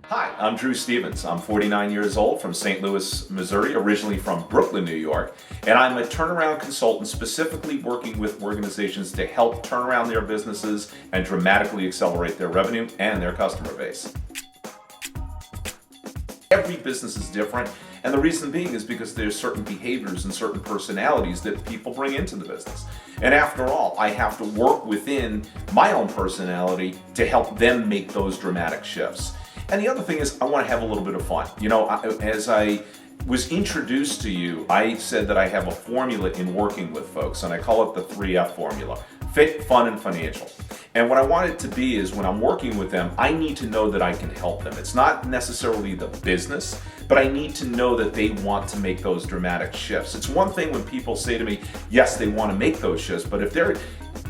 Hi, I'm Drew Stevens. I'm 49 years old from St. Louis, Missouri, originally from Brooklyn, New York, and I'm a turnaround consultant specifically working with organizations to help turn around their businesses and dramatically accelerate their revenue and their customer base. Every business is different, and the reason being is because there's certain behaviors and certain personalities that people bring into the business. And after all, I have to work within my own personality to help them make those dramatic shifts. And the other thing is, I want to have a little bit of fun. You know, as I was introduced to you, I said that I have a formula in working with folks, and I call it the 3F formula: fit, fun, and financial. And what I want it to be is when I'm working with them, I need to know that I can help them. It's not necessarily the business, but I need to know that they want to make those dramatic shifts. It's one thing when people say to me, yes, they want to make those shifts, but if they're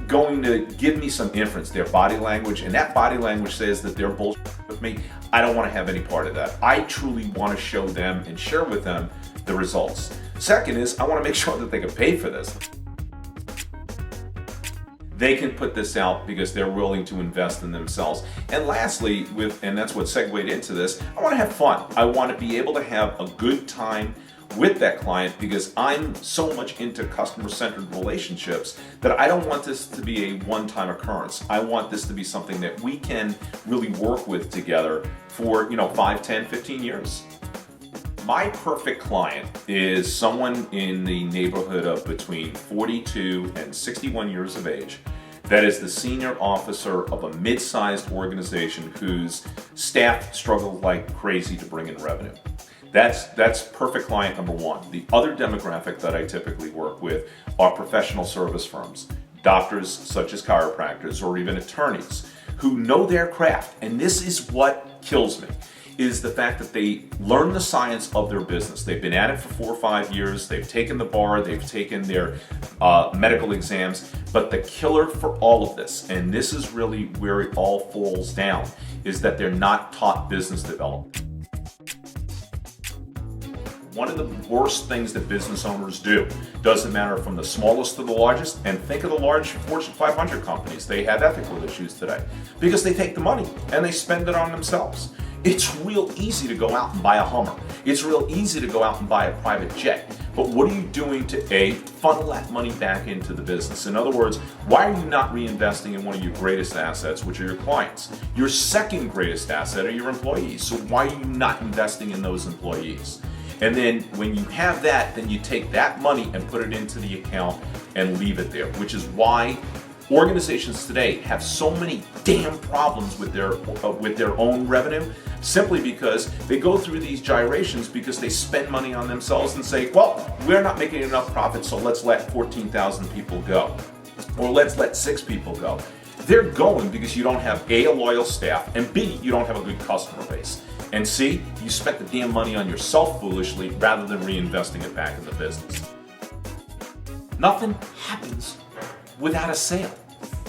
going to give me some inference, their body language, and that body language says that they're bullshit with me, I don't want to have any part of that. I truly want to show them and share with them the results. Second is, I want to make sure that they can pay for this. They can put this out because they're willing to invest in themselves. And lastly, and that's what segued into this, I want to have fun. I want to be able to have a good time with that client because I'm so much into customer-centered relationships that I don't want this to be a one-time occurrence. I want this to be something that we can really work with together for, 5, 10, 15 years. My perfect client is someone in the neighborhood of between 42 and 61 years of age that is the senior officer of a mid-sized organization whose staff struggle like crazy to bring in revenue. That's perfect client number one. The other demographic that I typically work with are professional service firms, doctors such as chiropractors or even attorneys who know their craft. And this is what kills me, is the fact that they learn the science of their business. They've been at it for 4 or 5 years, they've taken the bar, they've taken their medical exams, but the killer for all of this, and this is really where it all falls down, is that they're not taught business development. One of the worst things that business owners do, doesn't matter from the smallest to the largest, and think of the large Fortune 500 companies, they have ethical issues today because they take the money and they spend it on themselves. It's real easy to go out and buy a Hummer. It's real easy to go out and buy a private jet. But what are you doing to funnel that money back into the business? In other words, why are you not reinvesting in one of your greatest assets, which are your clients? Your second greatest asset are your employees. So why are you not investing in those employees? And then when you have that, then you take that money and put it into the account and leave it there, which is why organizations today have so many damn problems with their own revenue, simply because they go through these gyrations because they spend money on themselves and say, well, we're not making enough profit, so let's let 14,000 people go, or let's let 6 people go. They're going because you don't have A, a loyal staff, and B, you don't have a good customer base. And C, you spent the damn money on yourself foolishly rather than reinvesting it back in the business. Nothing happens without a sale.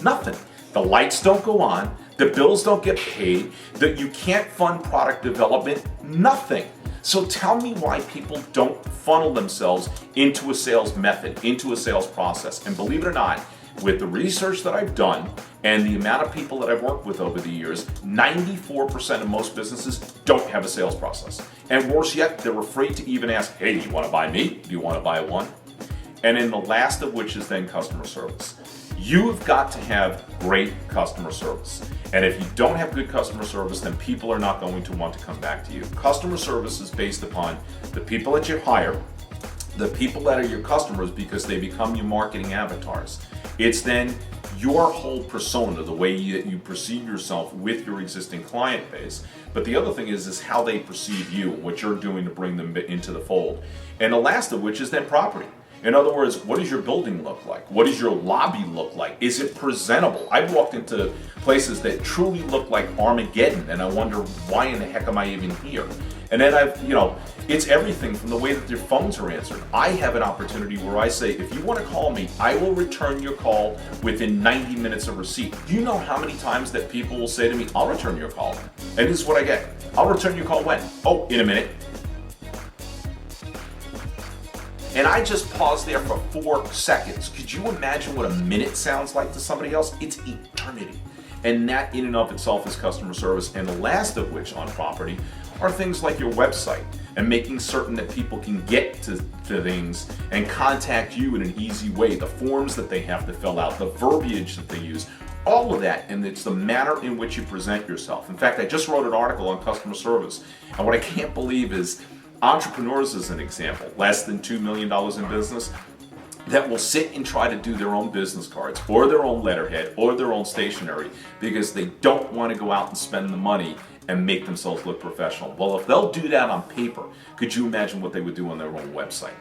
Nothing. The lights don't go on, the bills don't get paid, that you can't fund product development, nothing. So tell me why people don't funnel themselves into a sales method, into a sales process. And believe it or not, with the research that I've done and the amount of people that I've worked with over the years, 94% of most businesses don't have a sales process. And worse yet, they're afraid to even ask, hey, do you want to buy me? Do you want to buy one? And then the last of which is then customer service. You've got to have great customer service. And if you don't have good customer service, then people are not going to want to come back to you. Customer service is based upon the people that you hire, the people that are your customers because they become your marketing avatars. It's then your whole persona, the way you perceive yourself with your existing client base. But the other thing is how they perceive you and what you're doing to bring them into the fold. And the last of which is then property. In other words, what does your building look like? What does your lobby look like? Is it presentable? I've walked into places that truly look like Armageddon, and I wonder, why in the heck am I even here? And then it's everything from the way that their phones are answered. I have an opportunity where I say, if you want to call me, I will return your call within 90 minutes of receipt. Do you know how many times that people will say to me, I'll return your call? And this is what I get. I'll return your call when? Oh, in a minute. And I just paused there for 4 seconds. Could you imagine what a minute sounds like to somebody else? It's eternity. And that in and of itself is customer service. And the last of which on property are things like your website and making certain that people can get to things and contact you in an easy way, the forms that they have to fill out, the verbiage that they use, all of that, and it's the manner in which you present yourself. In fact, I just wrote an article on customer service, and what I can't believe is entrepreneurs, as an example, less than $2 million in business, that will sit and try to do their own business cards or their own letterhead or their own stationery because they don't want to go out and spend the money and make themselves look professional. Well, if they'll do that on paper, could you imagine what they would do on their own website?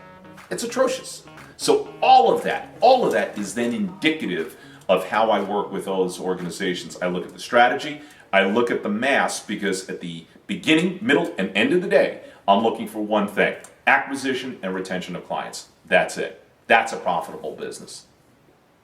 It's atrocious. So all of that is then indicative of how I work with those organizations. I look at the strategy, I look at the mass, because at the beginning, middle, and end of the day, I'm looking for one thing: acquisition and retention of clients. That's it. That's a profitable business.